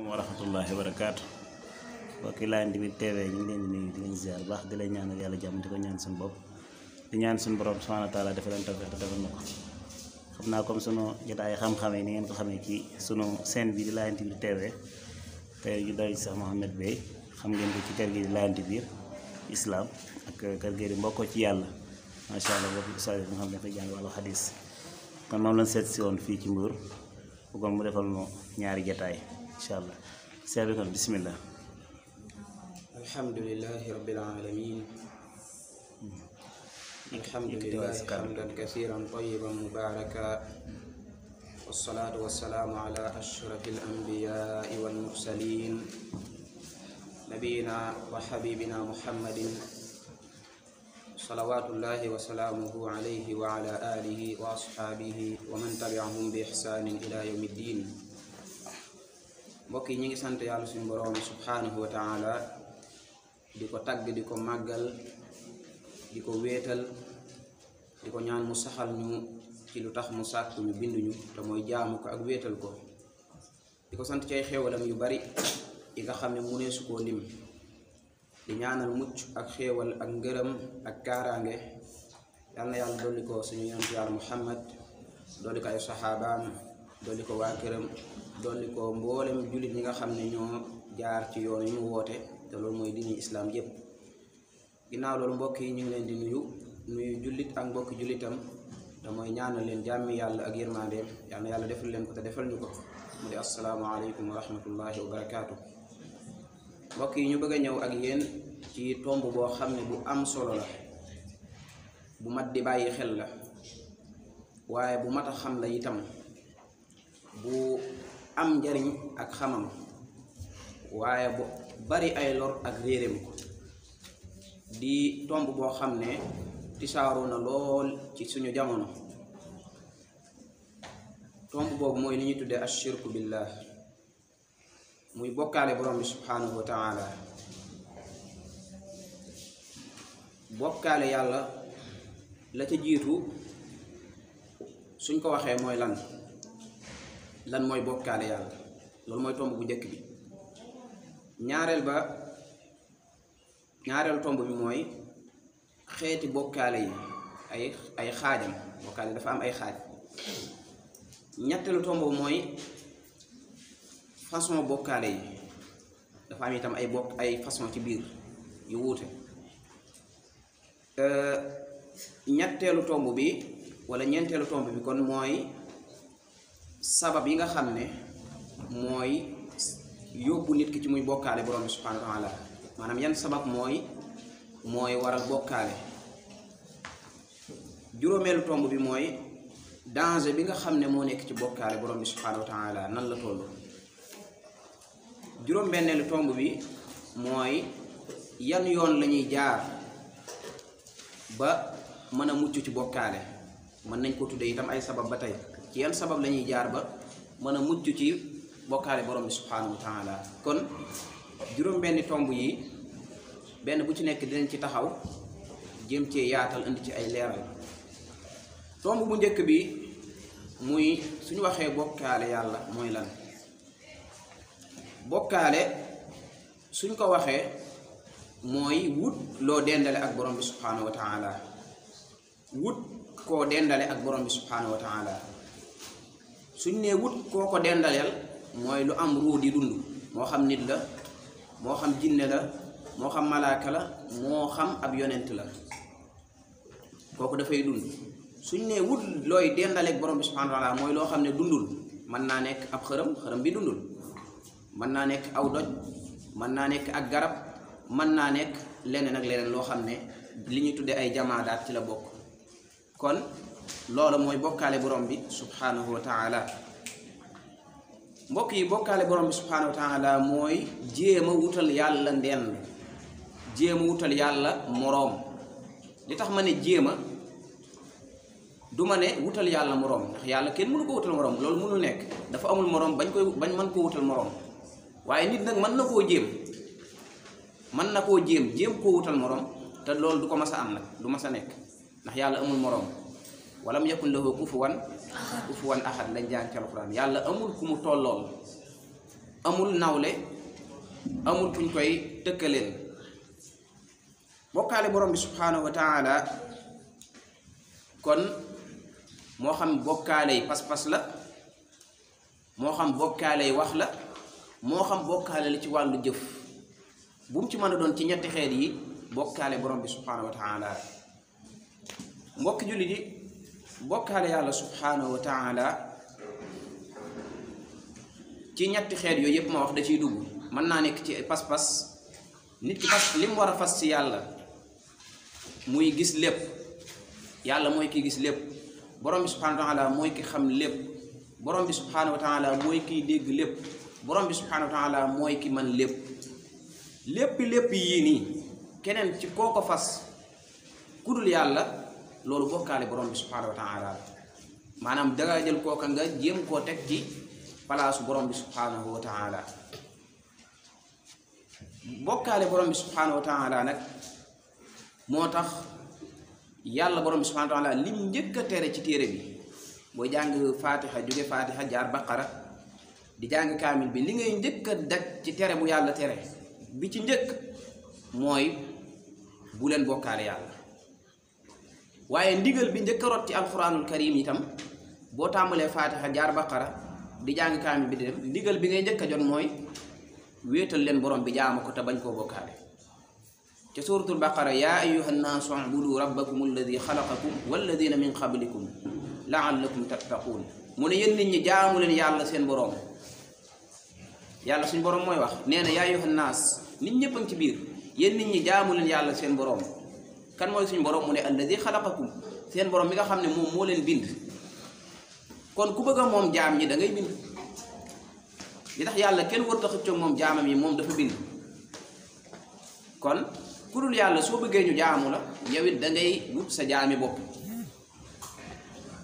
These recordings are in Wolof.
wa rahmatullahi wa barakaatu mbokki Laayeen TV TV ñu ngi leen di nuyu di leen ziar baax di leen ñaanal yàlla jàmm di ko ñaan suñu bopp di ñaan suñu borom subhanahu wa taala dafa leen tawfiq te defal na ko xam naa comme sunu jotaay xam-xam yi ni ngeen ko xamee ci sunu chaîne bi di Laayeen TV TV tey ñu doy Cheikh Mouhamed Beye xam ngeen ko ci kër gi di Laayeen TV islam ak kër gi di mbokkoo ci yàlla macha allah boobu ustaas yi nga xam ne dafay jàng wàllu xadis kon moom lañ seet si woon fii ci Mbour bëggoon mu defal nu ñaari jotaay incha allah seet bi kon bismillah. alhamdulillahi rabbil alamin alhamdulillahi hamdan kasiran tayyiban mubaraka wassalaatu wassalaamu ala ashrafil anbiyaai wal mursalin nabiyina wa habibina muhammadin salawatullahi wa salaamuhu alayhi wa ala alihi wa ashaabihi wa man tabi'ahum bi ihsanin ila yawmi ddin. mbokk yi ñu ngi sant yàlla suñu boroom subhanahu wa taala di ko tagg di ko màggal di ko wéetal di ko ñaan mu saxal ñu ci lu tax mu sàkk ñu binduñu te mooy jaamu ko ak wéetal ko di ko sant ci ay xéewalam yu bari yi nga xam ne mu nee su koo lim di ñaanal mucc ak xéewal ak ngërëm ak kaaraange yal na yàlla dolli ko suñu yonent yàlla Muhammad dolli ko ay saxaabaam dolli ko waa këram dolli ko mboolem jullit ñi nga xam ne ñoo jaar ci yoon yi mu woote te loolu mooy diini islaam yépp. ginnaaw loolu mbokk yi ñu ngi leen di nuyu jullit ak mbokki jullitam te mooy ñaanal leen jàmmi yàlla ak yërmandeem yal na yàlla defal leen ko te defal ñu ko mu di assalaamu aleykum wa rahmatullahi wa barakaatu. mbokk yi ñu bëgg a ñëw ak yéen ci tomb boo xam ne bu am solo la bu mat di bàyyi xel la waaye bu mat a xam la itam bu am njariñ ak xamam waaye bu bari ay lor ak réeréem ko di tomb boo xam ne tisaaru na lool ci suñu jamono. tomb boobu mooy li ñuy tuddee ashirku billah muy bokkaale borom bi subhanahu wa taala. bokkaale yàlla la ca jiitu suñ ko waxee mooy lan mooy bokkaale yàlla loolu mooy tomb bu njëkk bi. ñaareelu tomb bi mooy xeeti bokkaale yi ay xaajam. bokkaale dafa am ay xaaj. ñetteelu tomb mooy façon bokkaale yi dafa am itam ay façon ci biir yu wuute. ñetteelu tomb bi wala ñeenteelu tomb bi kon mooy sabab yi nga xam ne mooy yóbbu nit ki ci muy bokkaale borom bi subhanahu wa taala maanaam yan sabab mooy waral bokkaale. juróomeelu tomb bi mooy danger bi nga xam ne moo nekk ci bokkaale borom bi subhanahu wa taala nan la toll. juróom-benneelu tomb bi mooy yan yoon lañuy jaar ba mën a mucc ci bokkaale. mën nañ ko tuddee itam ay sabab ba tey ci yan sabab lañuy jaar ba mën a mucc ci bokkaale borom bi subhanahu wa taala. kon juróom-benni tomb yi benn bu ci nekk dinañ ci taxaw jéem cee yaatal indi ci ay leeral. tomb bu njëkk bi muy suñu waxee bokkaale yàlla mooy lan. bokkaale suñ ko waxee mooy wut loo dendale ak borom bi subhanahu wa taala wut koo dendale ak borom bi subhanahu wa taala. suñ nee wut koo ko dendaleel mooy lu am ruu di dund moo xam nit la moo xam jinne la moo xam malaaka la moo xam ab yonent la kooku dafay dund. suñ nee wut looy dendale ak borom bi subhanahu wa taala mooy loo xam ne dundul. mën naa nekk ab xërëm bi dundul, mën naa nekk aw doj, mën naa nekk ak garab, mën naa nekk leneen ak leneen loo xam ne li ñuy tuddee ay jamaadaat ci la bokk. kon loolu mooy bokkaale borom bi subhanahu wa taala. mbokk yi bokkaale borom bi subhanahu wa taala mooy jéem a wutal yàlla ndend, jéem a wutal yàlla moroom. li tax ma ne jéema du ma ne wutal yàlla moroom ndax yàlla kenn mënu ko wutal moroom, loolu mënul nekk. dafa amul moroom bañ mën koo wutal moroom. waaye nit nag mën na koo jéem koo wutal moroom te loolu du ko mas a am nag, du mas a nekk ndax yàlla amul moroom. walam yakun lahu kufuwan ahad lañ jàng ci alxuraan. yàlla amul ku mu tollool amul nawle amul kuñ koy tëkkaleel bokkaale borom bi subhanahu wa taala kon moo xam bokkaale yi pas-pas la moo xam bokkaale yi wax la moo xam bokkaale la ci wàllu jëf bu mu ci mën a doon ci ñetti xeet yi bokkaale borom bi subhanahu wa taala mbokki jullit yi bokkaale yàlla subhanahu wa taala ci ñetti xeet yooyu yépp ma wax da ciy dugg mën naa nekk ci pas-pas nit ki fas li mu war a fas ci yàlla muy gis lépp yàlla mooy ki gis lépp borom bi subhanahu wa taala mooy ki xam lépp borom bi subhanahu wa taala mooy kiy dégg lépp borom bi subhanahu wa taala mooy ki man lépp lépp yii nii keneen ci koo ko fas kudul yàlla loolu bokkaale borom bi subhanahu wa taala maanaam danga jël kooka nga jéem koo teg ci palaasu borom bi subhanahu wa taala bokkaale borom bi subhanahu wa taala nag moo tax yàlla borom bi subhanahu wa taala lim njëkk a tere ci téere bi booy jàng fatiha jóge fatiha jaar baqara di jàng kaamil bi li ngay njëkk a daj ci tere bu yàlla tere bi ci njëkk mooy bu leen bokkaale yàlla waaye ndigal bi njëkk a rot ci alquranul karim itam boo tàmbalee fatiha jaar baqara di jàng kaamil bi di dem ndigal bi ngay njëkk a jot mooy wéetal leen borom bi jaamu ko te bañ koo bokkaale ca suratul baqara yaa ayyuha nnaasu ubudu rabbakum alladi xalaqakum walladina min qablikum laallakum tattaquun mu ne yéen nit ñi jaamu leen yàlla seen borom yàlla suñ borom mooy wax nee na yaa ayyuha nnaas nit ñëpp a ngi ci biir yéen nit ñi jaamu leen yàlla seen borom kan mooy suñ borom mu ne alladi xalaqakum seen borom mi nga xam ne moom moo leen bind kon ku bëgg a moom jaam ñi da ngay bind li tax yàlla kenn warut a xëccoo moom jaamam yi moom dafa bind kon ku dul yàlla soo bëggee ñu jaamu la yow it da ngay wut sa jaami bopp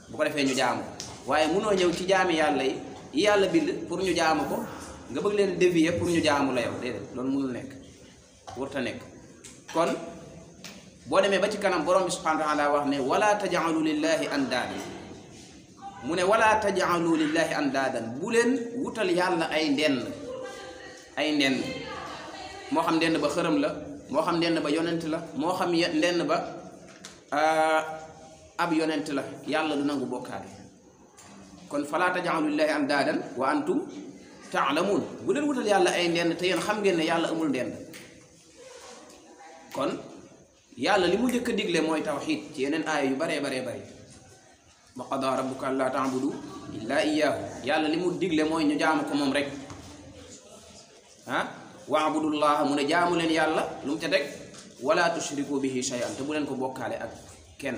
bu ko defee ñu jaamu waaye munoo ñëw ci jaami yàlla yi yàlla bind pour ñu jaamu ko nga bëgg leen dévier pour ñu jaamu la yow déedéet loolu mënul nekk warut a nekk kon boo demee ba ci kanam borom bi subhanahu wa taala wax ne wala taj'alu lillahi andaadan mu ne wala taj'alu lillahi andaadan bu leen wutal yàlla ay ndenn moo xam ndenn ba xërëm la moo xam ndenn ba yonent la moo xam ndenn ba ab yonent la yàlla du nangu bokkaale kon fala taj'alu lillahi andaadan wa antum ta'lamun bu leen wutal yàlla ay ndenn te yéen xam ngeen ne yàlla amul ndenn kon yàlla li mu njëkk a digle mooy tawxiid ci yeneen aaya yu baree wa qadaa rabbuka allaa ta'budu illaa iyyaahu yàlla li mu digle mooy ñu jaamu ko moom rek wa'budullaha mu ne jaamu leen yàlla lu mu ca teg wala tushriku bihi shay'an te bu leen ko bokkaale ak kenn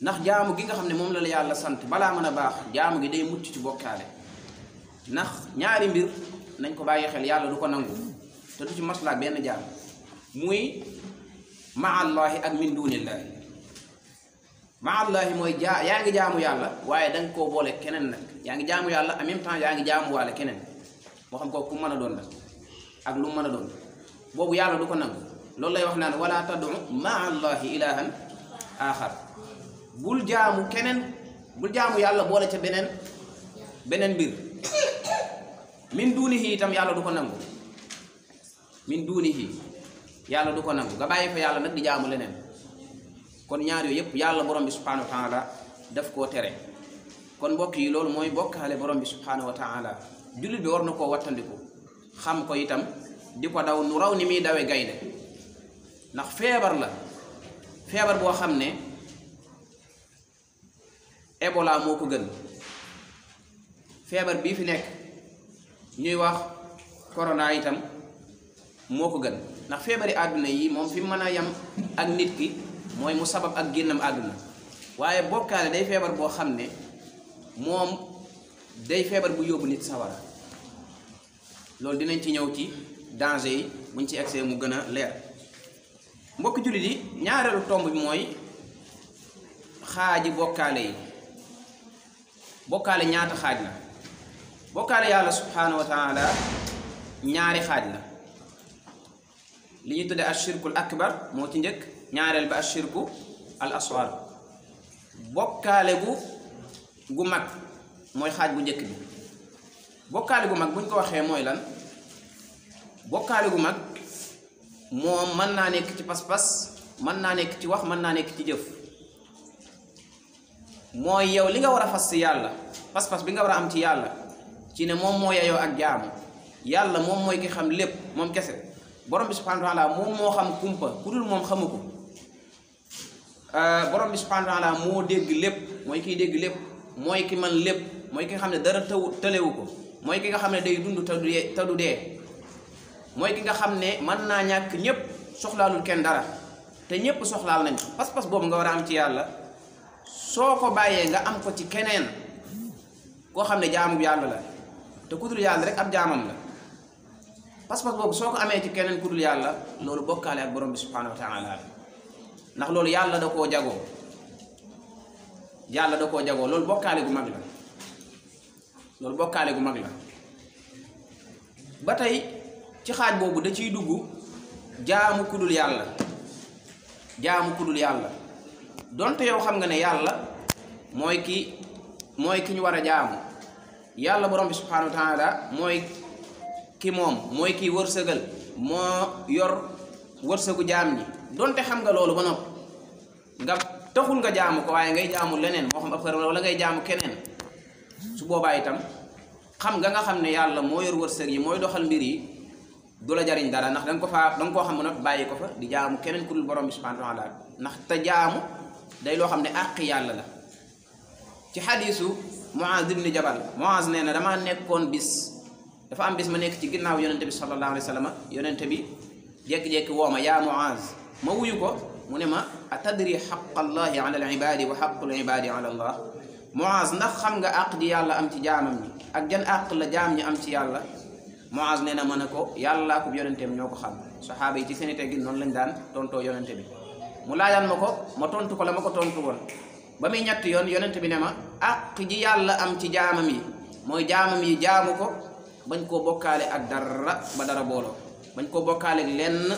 ndax jaamu gi nga xam ne moom la yàlla sant balaa mën a baax jaamu gi day mucc ci bokkaale ndax ñaari mbir nañ ko bàyyi xel yàlla du ko nangu te du ci maslaa benn jaam muy ma'allahi ak min dunillahi ma'allahi mooy yaa ngi jaamu yàlla waaye danga koo boole keneen nag yaa ngi jaamu yàlla en même temps yaa ngi jaamu waale keneen moo xam kooku ku mën a doon la ak lu mën a doon boobu yàlla du ko nangu loolu lay wax naan wala tad'u ma'allahi ilahan axar bul jaamu keneen bul jaamu yàlla boole ca beneen mbir min dunihi itam yàlla du ko nangu min dunihi yàlla du ko nangu nga bàyyi fa yàlla nag di jaamu leneen kon ñaar yooyu yëpp yàlla borom bi subhanahu wa taala daf koo tere kon mbokk yi loolu mooy bokkaale borom bi subhanahu wa taala jullit bi war na koo wattandiku xam ko itam di ko daw nu raw ni muy dawe gaynde ndax feebar la feebar boo xam ne Ebola moo ko gën feebar bii fi nekk ñuy wax corona itam moo ko gën ndax feebari àdduna yi moom fi mën a yam ak nit ki mooy mu sabab ak génnam àdduna waaye bokkaale day feebar boo xam ne moom day feebar bu yóbbu nit sawara loolu dinañ ci ñëw ci danger yi buñ ci accès mu gën a leer mbokk jullit yi ñaareelu tomb bi mooy xaaji bokkaale yi bokkaale ñaata xaaj la bokkaale yàlla subhanahu wa taala ñaari xaaj la li ñu tudde ashirkul akbar moo ci njëkk ñaareel ba ashirku al asghar bokkaale gu mag mooy xaaj bu njëkk bi bokkaale gu mag buñ ko waxee mooy lan bokkaale gu mag moom mën naa nekk ci pas-pas mën naa nekk ci wax mën naa nekk ci jëf mooy yow li nga war a fas ci yàlla pas-pas bi nga war a am ci yàlla ci ne moom moo yeyoo ak jaamu yàlla moom mooy ki xam lépp moom kese borom bi subhanahu wa taala moom moo xam kumpa ku dul moom xamu ko borom bi subhanahu wa taala moo dégg lépp mooy kiy dégg lépp mooy ki man lépp mooy ki nga xam ne dara tëlewu ko mooy ki nga xam ne day dund te du dee mooy ki nga xam ne mën naa ñàkk ñépp soxlaalul kenn dara te ñépp soxlaal nañ pas-pas boobu nga war a am ci yàlla soo ko bàyyee nga am ko ci keneen koo xam ne jaamu yàlla la te ku dul yàlla rek ab jaamam la pas-pas boobu soo ko amee ci keneen ku dul yàlla loolu bokkaale ak borom bi subhanahu wa taala ndax loolu yàlla da koo jagoo loolu bokkaale gu mag la loolu bokkaale gu mag la ba tey ci xaaj boobu da ciy dugg jaamu ku dul yàlla donte yow xam nga ne yàlla mooy ki ñu war a jaamu yàlla borom bi subhanahu wa taala mooy ki moom mooy ki wërsëgal moo yor wërsëgu jaam ñi donte xam nga loolu ba nopp nga taxul nga jaamu ko waaye ngay jaamu leneen moo xam ab xërëm wala ngay jaamu keneen su boobaa itam xam nga xam ne yàlla moo yor wërsëg yi mooy doxal mbir yi du la jariñ dara ndax danga koo xam nag bàyyi ko fa di jaamu keneen ku dul borom bi subhanahu wa taala ndax te jaamu day loo xam ne àq yàlla la ci xadiisu Muaz ibn Jabal Muaz nee na damaa nekkoon dafa am bis ma nekk ci ginnaaw yonente bi sallallahu alayhi wa sallam yonente bi jékki-jékki woo ma yaa Muaz ma wuyu ko mu ne ma atadri xaqa allahi ala al ibadi wa xaqul ibadi ala allah Muaz ndax xam nga àq ji yàlla am ci jaamam ñi ak jan àq la jaam ñi am ci yàlla Muaz nee na ma ne ko yàlla ko yonenteem ñoo ko xam saxaaba yi ci seen i teggin noonu lañ daan tontoo yonente bi mu laajal ma ko ma tontu ko la ma ko tontu woon ba muy ñetti yoon yonente bi ne ma àq ji yàlla am ci jaamam yi mooy jaamam yi jaamu ko bañ koo bokkaale ak dara ba dara booloo bañ koo bokkaale ak lenn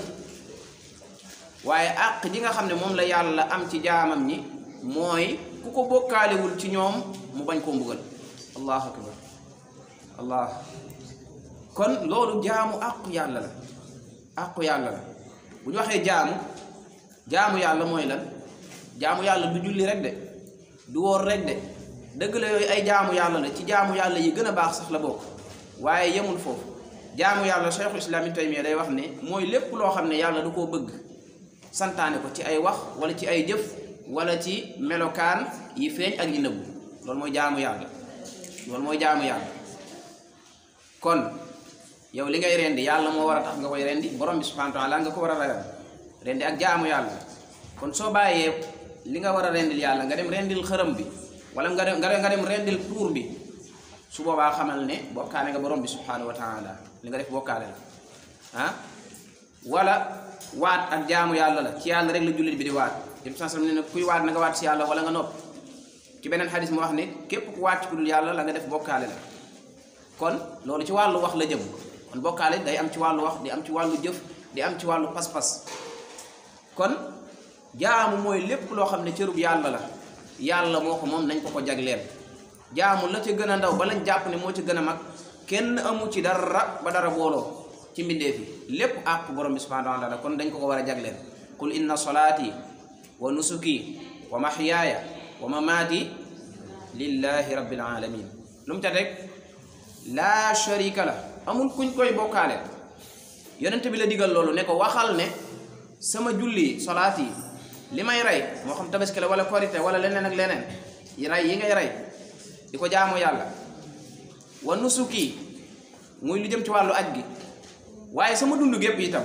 waaye àq ji nga xam ne moom la yàlla am ci jaamam ñi mooy ku ko bokkaalewul ci ñoom mu bañ koo mbugal allahu akbar allah kon loolu jaamu àqu yàlla la bu ñu waxee jaamu yàlla mooy lan jaamu yàlla du julli rek de du wóor rek de dëgg la yooyu ay jaamu yàlla la ci jaamu yàlla yi gën a baax sax la bokk waaye yemul foofu jaamu yàlla Cheikhul Islam Ibn Taymiyya day wax ne mooy lépp loo xam ne yàlla du koo bëgg santaane ko ci ay wax wala ci ay jëf wala ci melokaan yi feeñ ak yi nëbbu loolu mooy jaamu yàlla kon yow li ngay rendi yàlla moo war a tax nga koy rendi borom bi subhanahu wa taala nga ko war a ragal rendi ak jaamu yàlla kon soo bàyyee li nga war a rendil yàlla nga dem rendil xërëm bi wala nga dem rendil tuur bi su boobaa xamal ne bokkaale nga borom bi subhanahu wa taala li nga def bokkaale la wala waat ak jaamu yàlla la ci yàlla rek la jullit bi di waat yéen sansam ne kuy waat na nga waat si yàlla wala nga nopp ci beneen xadis mu wax ne képp ku waat ci ku dul yàlla la nga def bokkaale la kon loolu ci wàllu wax la jëm kon bokkaale day am ci wàllu wax di am ci wàllu jëf di am ci wàllu pas-pas kon jaamu mooy lépp loo xam ne cërub yàlla la yàlla moo ko moom nañ ko jagleel jaamu la ca gën a ndaw ba lañ jàpp ne moo ci gën a mag kenn amu ci dara ba dara booloo ci mbindeef yi lépp àq borom bi subhanahu wa taala kon dañ ko war a jagleel qul inna salaati wa nusuki wa mahyaaya wa mamaati lillahi rabbil alamin lu mu ca teg laa sharika la amul kuñ koy bokkaale yonent bi la digal loolu ne ko waxal ne sama julli salaat yi li may rey moo xam tabaski la wala korite wala leneen ak leneen rey yi ngay rey di ko jaamu yàlla wa nusuki muy lu jëm ci wàllu aj gi waaye sama dund gépp itam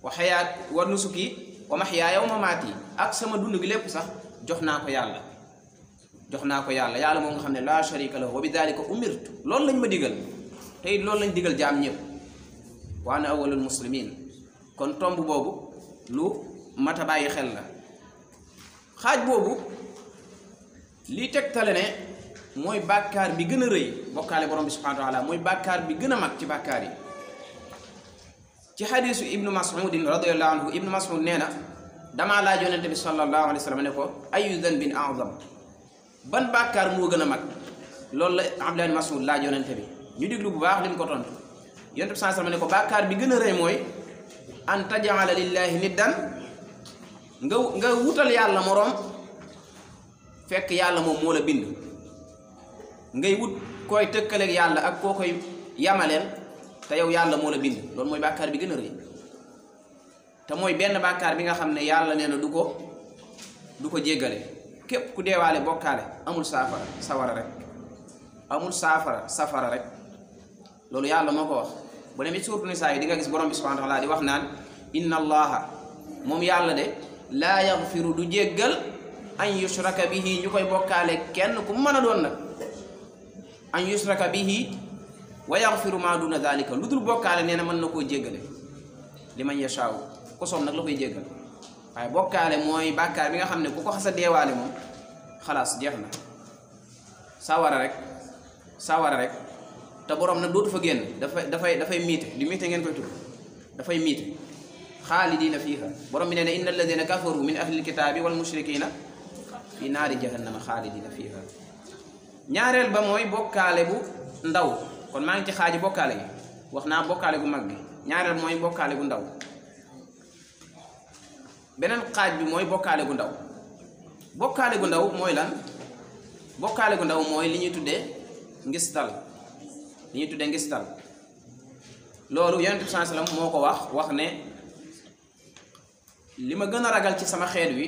wa xayaat wa nusuki wa mahyaaya wa mamaati ak sama dund gi lépp sax jox naa ko yàlla yàlla moo nga xam ne laa sharika lahu wa bi dalika umirtu loolu lañ ma digal te it loolu lañ digal jaam ñëpp wa ana awwalul muslimin kon tomb boobu lu mat a bàyyi xel la xaaj boobu lii tegtale ne mooy bàkkaar bi gën a rëy bokkaale borom bi subhanahu wa taala mooy bàkkaar bi gën a mag ci bàkkaar yi ci xadiisu ibnu mas'udin radiyallahu anhu ibnu mas'ud nee na damaa laaj yonente bi sallallahu alayhi wa sallam ne ko ayu danbin a'zam ban bàkkaar moo gën a mag loolu la Abdullah ibn Mas'ud laaj yonente bi ñu diglu bu baax lim ko tontu yonent bi sallallahu alayhi wasallam ne ko bàkkaar bi gën a rëy mooy an taj'ala lillahi niddan nga wutal yàlla moroom fekk yàlla moom moo la bind ngay wut koy tëkkaleeg yàlla ak koo koy yamaleel te yow yàlla moo la bind loolu mooy bàkkaar bi gën a rëy te mooy benn bàkkaar bi nga xam ne yàlla nee na du ko jéggale képp ku deewaale bokkaale amul safara rek loolu yàlla moo ko wax bu demee suuratu Nisaa yi di nga gis borom bi subhaanahu wa taala di wax naan inna allaha moom yàlla de laa yaghfiru du jéggal an yushraka bihi ñu koy bokkaale kenn ku mën a doon nag an yushraka bihi wa yaghfiru ma duna dhalika lu dul bokkaale nee na mën na koo jéggale li man yashaaw ko soom nag la koy jéggal waaye bokkaale mooy bàkkaar bi nga xam ne ku ko xasa deewaale moom xalaas jeex na sawara rek te borom nag dootu fa génn dafay miite di miite ngeen koy tudd dafay miite xaalidiina fiiha borom bi nee na inna alladina kafaru min ahlil kitaabi wal mushrikina fi naari jahannama xaalidiina fiiha ñaareel ba mooy bokkaale bu ndaw kon maa ngi ci xaaji bokkaale gi wax naa bokkaale gu mag gi ñaareel mooy bokkaale gu ndaw beneen xaaj bi mooy bokkaale gu ndaw bokkaale gu ndaw mooy lan bokkaale gu ndaw mooy li ñuy tuddee ngistal loolu yonent bi sallallahu alayhi wasallam moo ko wax ne li ma gën a ragal ci sama xeet wi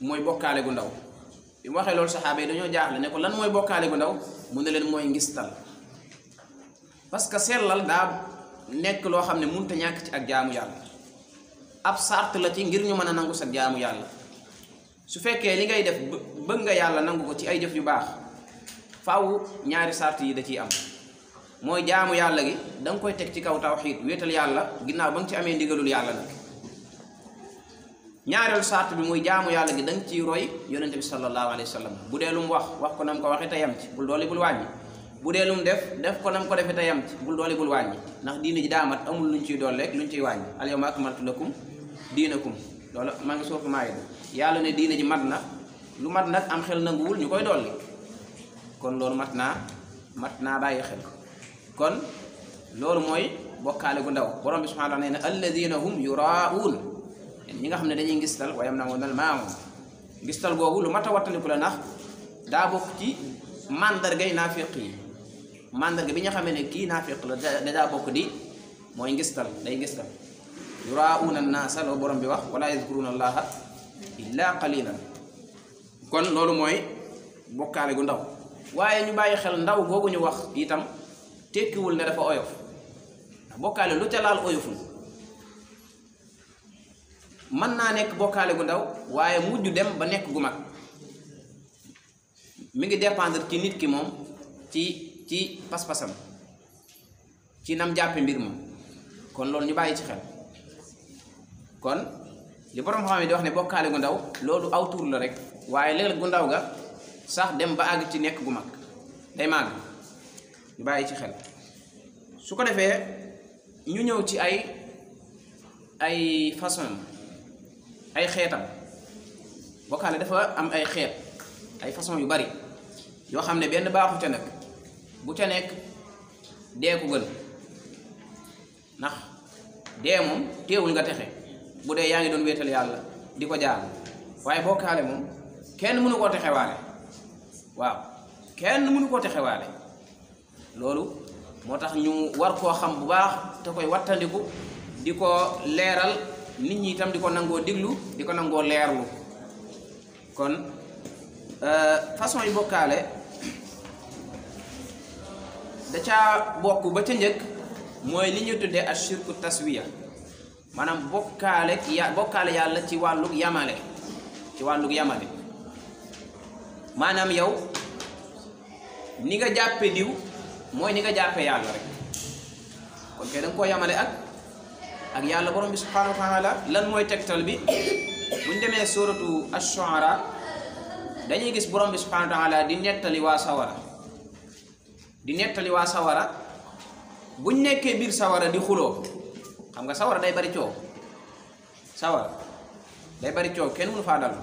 mooy bokkaale gu ndaw bi mu waxee loolu saxaaba yi dañoo jaaxle ne ko lan mooy bokkaale gu ndaw mu ne leen mooy ngistal parce que sellal daa nekk loo xam ne mënut a ñàkk ci ak jaamu yàlla ab sart la ci ngir ñu mën a nangu sa jaamu yàlla su fekkee li ngay def bëgg nga yàlla nangu ko ci ay jëf yu baax faaw ñaari sart yi da ciy am mooy jaamu yàlla gi da nga koy teg ci kaw tawxiid wéetal yàlla ginnaaw ba nga ci amee ndigalul yàlla nag ñaareelu sart bi muy jaamu yàlla gi da nga ciy roy yonente bi sallallahu alayhi wa sallam bu dee lu mu wax ko nam ko waxee te yam ci bul dooli bul wàññi bu dee lu mu def ko nam ko defee te yam ci bul dooli bul wàññi ndax diine ji daamat amul luñ ciy dool rek luñ ciy wàññi al yawma akmaltu lakum diinakum loolu maa ngi soofu maayida yàlla ne diine ji mat na lu mat nag am xel nanguwul ñu koy dolli kon loolu mat naa bàyyi xel kon loolu mooy bokkaale gu ndaw borom bi subhanahu wa ta'ala nee na alladina hum yuraa'uun ñi nga xam ne dañuy ngistal wa yamna'uuna al-maa'uun ngistal googu lu mat a wattandiku la ndax daa bokk ci mandargay naafiq yi mandarga bi nga xamee ne kii naafiq la daa bokk di mooy ngistal day ngistal yuraa'uuna an-naasa la borom bi wax wala yazkuruuna allaha illa qalilan kon loolu mooy bokkaale gu ndaw waaye ñu bàyyi xel ndaw googu ñu wax itam tekkiwul ne dafa oyof bokkaale lu ca laal oyoful mën naa nekk bokkaale gu ndaw waaye mujj dem ba nekk gu mag mi ngi dépendre ci nit ki moom ci pas-pasam ci nam jàppe mbir ma kon loolu ñu bàyyi ci xel kon li borom xam ne di wax ne bokkaale gu ndaw loolu aw tur la rek waaye léeg-léeg gu ndaw ga sax dem ba àgg ci nekk gu mag day màgg ñu bàyyi ci xel su ko defee ñu ñëw ci ay façon ay xeetam bokkaale dafa am ay xeet ay façon yu bari yoo xam ne benn baaxu ca nag bu ca nekk dee ko gën ndax dee moom teewul nga texe bu dee yaa ngi doon wéetal yàlla di ko jaam waaye bokkaale moom kenn mënu koo texewaale waaw kenn mënu koo texewaale loolu moo tax ñu war koo xam bu baax te koy wattandiku di ko leeral nit ñi itam di ko nangoo diglu di ko nangoo leerlu kon façon yi bokkaale da caa bokk ba ca njëkk mooy li ñu tuddee ashirku taswiya maanaam bokkaale yàlla ci wàllug yamale maanaam yow ni nga jàppe diw mooy ni nga jàppe yàlla rek kon kay da nga koo yamale ak yàlla borom bi subhanahu wa taala lan mooy tegtal bi buñ demee suratu ash-shu'ara dañuy gis borom bi subhanahu wa taala di nettali waa sawara buñ nekkee biir sawara di xuloo xam nga sawara day bari coow kenn mënu faa dal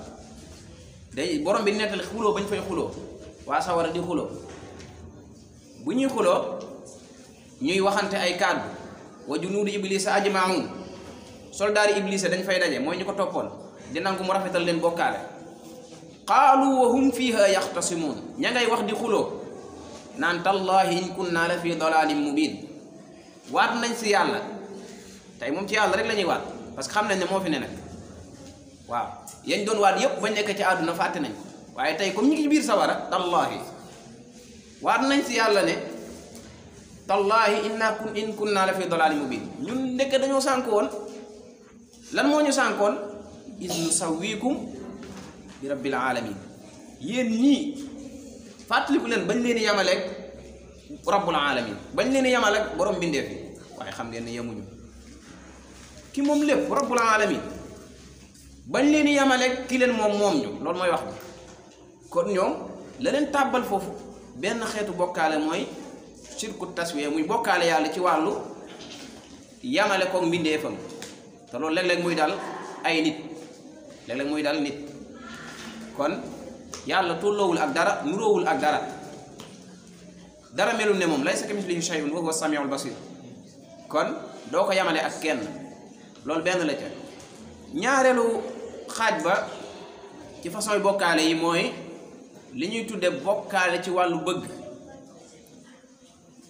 day borom bi nettali xuloo bañ fay xuloo waa sawara di xuloo bu ñuy xuloo ñuy waxante ay kàddu wa junuudu iblisa ajmaun soldaari iblisa dañ fay daje mooy ñu ko toppoon di nangu mu rafetal leen bokkaale qaalu wa hum fiha yaxtasimuun ña ngay wax di xuloo naan tallahi in kunna la fi dalalin mubin waat nañ si yàlla tey moom ci yàlla rek la ñuy waat parce que xam nañ ne moo fi ne nag waaw yañ doon waat yépp bañ nekk ci àdduna fàtte nañ ko waaye tey comme ñu ngi ci biir sawara tallahi waat nañ si yàlla ne tallahi in kunna la fi dalalin mubin ñun ndekk dañoo sànk woon lan moo ñu sànkoon is nusawwikum bi rabbil alamin yéen ñii fàttaliku leen bañ leen yamaleeg rabbul alamin bañ leen yamaleeg borom bindeef yi waaye xam ngeen ne yemuñu ki moom lépp rabbul alamin bañ leen yamaleeg ki leen moom ñu loolu mooy wax bi kon ñoom la leen tàbbal foofu benn xeetu bokkaale mooy shirku taswiya muy bokkaale yàlla ci wàllu yamale koog mbindeefam te loolu léeg-léeg muy dal ay nit léeg-léeg muy dal nit kon yàlla tolloowul ak dara nuroowul ak dara melul ne moom laysa kamithlihi shay'un wa huwa as-sami'ul basir kon doo ko yamale ak kenn loolu benn la ca ñaareelu xaaj ba ci façon bokkaale yi mooy li ñuy tudde bokkaale ci wàllu bëgg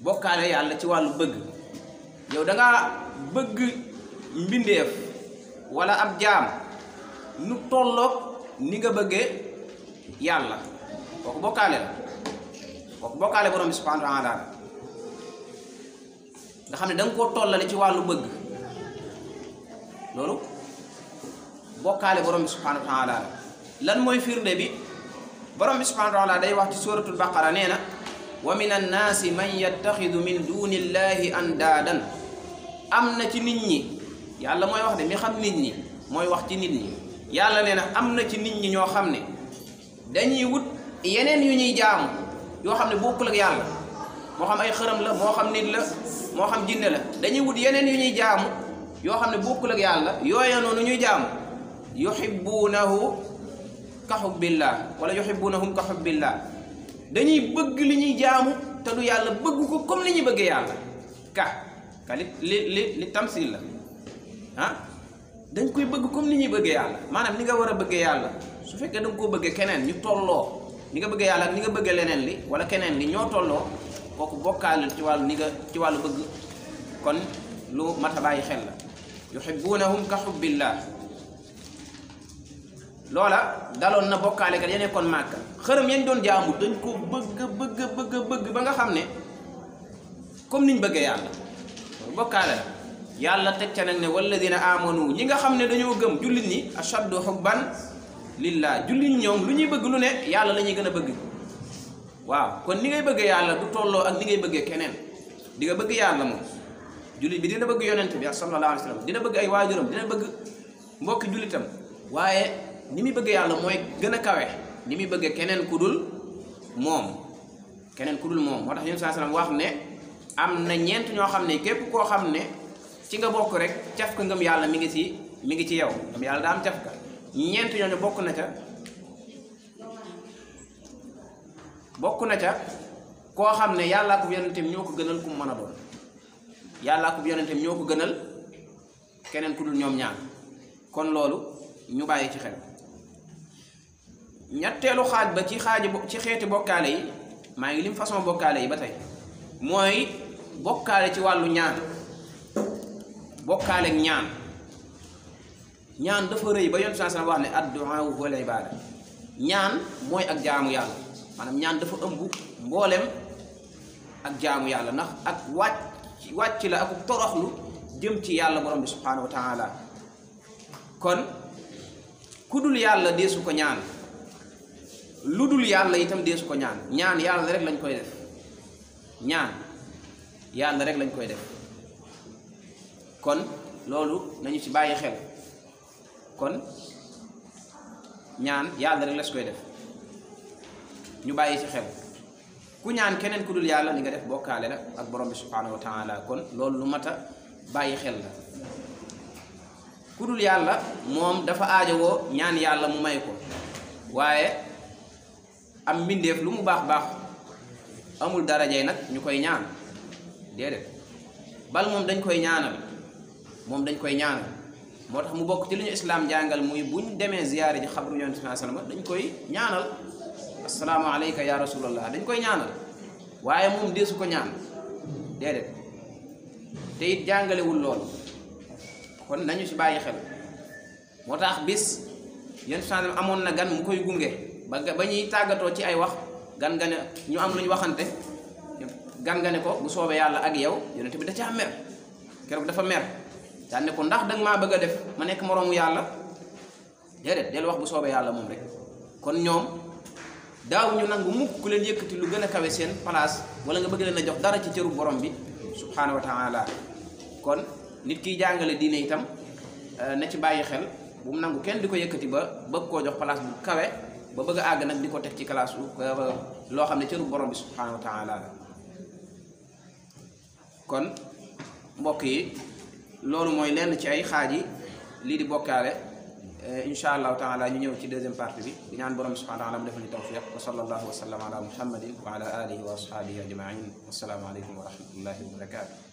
bokkaale yàlla ci wàllu bëgg yow da ngaa bëgg mbindeef wala ab jaam nu tolloog ni nga bëggee yàlla kooku bokkaale la kooku bokkaale borom bi subhanahu wa taala nga xam ne da nga koo tollale ci wàllu bëgg loolu bokkaale borom bi subhanahu wa taala lan mooy firnde bi borom bi subhanahu wa taala day wax ci suratul baqara nee na wa min annaasi man yattaxidu min duni illahi andaadan am na ci nit ñi yàlla mooy wax de mi xam nit ñi mooy wax ci nit ñi yàlla nee na am na ci nit ñi ñoo xam ne dañuy wut yeneen yu ñuy jaamu yoo xam ne bokkul ak yàlla moo xam ay xërëm la moo xam nit la moo xam jinne la dañuy wut yeneen yu ñuy jaamu yoo xam ne bokkul ak yàlla yooya noonu ñuy jaamu yuhibbuunahu ka hubbillah wala yuhibbunahum ka hubbillah dañuy bëgg li ñuy jaamu te du yàlla bëgg ko comme li ñuy bëggee yàlla ka li tamsil la ah dañ koy bëgg comme ni ñuy bëggee yàlla maanaam ni nga war a bëggee yàlla su fekkee da nga koo bëggee keneen ñu tolloo ni nga bëggee yàlla ak ni nga bëggee leneen li wala keneen li ñoo tolloo kooku bokkaale ci wàllu ni nga ci wàllu bëgg kon lu mat a bàyyi xel la yuhibbunahum ka hubbillah loola daloon na bokkaale kat ya nekkoon Màkka xërëm yañ doon jaamu dañ ko bëgg ba nga xam ne comme niñ bëggee yàlla bokkaale la yàlla teg ca nag ne walladina amanu ñi nga xam ne dañoo gëm jullit ñi ashaddu hubban lillah jullit ñi ñoom lu ñuy bëgg lu ne yàlla la ñuy gën a bëgg waaw kon ni ngay bëggee yàlla du tolloo ak ni ngay bëggee keneen di nga bëgg yàlla moom jullit bi dina bëgg yonent bi sallallahu alayhi wa sallam dina bëgg ay waajuram dina bëgg mbokki jullitam waaye ni muy bëgg yàlla mooy gën a kawe ni muy bëgg keneen ku dul moom moo tax yéen saa salaam wax ne am na ñeent ñoo xam ne képp koo xam ne ci nga bokk rek caf ka ngëm yàlla mi ngi ci yow ngëm yàlla daa am caf ka ñeent ñooñu bokk na ca koo xam ne yàllaa ko yonenteem ñoo ko gënal ku mu mën a doon yàllaa ko yonenteem ñoo ko gënal keneen ku dul ñoom ñaar kon loolu ñu bàyyi ci xel ñetteelu xaaj ba ci xeeti bokkaale yi maa ngi lim façon bokkaale yi ba tey mooy bokkaale ci wàllu ñaan bokkaale ak ñaan dafa rëy ba yoon saa wax ne addu'a huwa al ibada ñaan mooy ak jaamu yàlla maanaam ñaan dafa ëmb mboolem ak jaamu yàlla ndax ak wàcc la ak toroxlu jëm ci yàlla borom bi subhanahu wa taala kon ku dul yàlla deesu ko ñaan lu dul yàlla itam deesu ko ñaan yàlla rek lañ koy def ñaan yàlla rek lañ koy def kon loolu nañu ci bàyyi xel kon ñaan yàlla rek las koy def ñu bàyyi ci xel ku ñaan keneen ku dul yàlla li nga def bokkaale la ak borom bi subhanahu wa taala kon loolu lu mat a bàyyi xel la ku dul yàlla moom dafa aajowoo ñaan yàlla mu may ko waaye am mbindeef lu mu baax amul darajey nag ñu koy ñaan déedéet bal moom dañ koy ñaanal moo tax mu bokk ci li ñu islaam jàngal muy buñ demee ziyaare ji xabru yonent bi sallallahu alayhi wasallam dañ koy ñaanal assalaamu alayka ya rasulallah dañ koy ñaanal waaye moom deesu ko ñaan déedéet te it jàngalewul loolu kon nañu ci bàyyi xel moo tax bis yonent bi sallallahu alayhi wasallam amoon na gan mu koy gunge ba ñuy tàggatoo ci ay wax gan nga ne ñu am lu ñu waxante gan nga ne ko bu soobee yàlla ak yow yonent bi da caa mer keroog dafa mer daan ne ko ndax danga maa bëgg a def ma nekk moroomu yàlla déedéet del wax bu soobee yàlla moom rek kon ñoom daaw ñu nangu mukk ku leen yëkkati lu gën a kawe seen place wala nga bëgg leen a jox dara ci cëru borom bi subhaanahu wa taala kon nit kiy jàngale diine itam na ci bàyyi xel bu mu nangu kenn di ko yëkkati ba bëgg koo jox place bu kawe ba bëgg a àgg nag di ko teg ci classe loo xam ne cëru borom bi subhaanahu wa taala la kon mbokk yi loolu mooy lenn ci ay xaaj yi lii di bokkaale insha allahu taala ñu ñëw ci deuxième partie bi di ñaan borom subhanahu wa taala mu defal ñu tawfiq wa sallallahu wa sallam ala muhammadin wa ala alihi wa ashabihi ajmain wassalaamu aleykum wa rahmatullahi wa barakatuh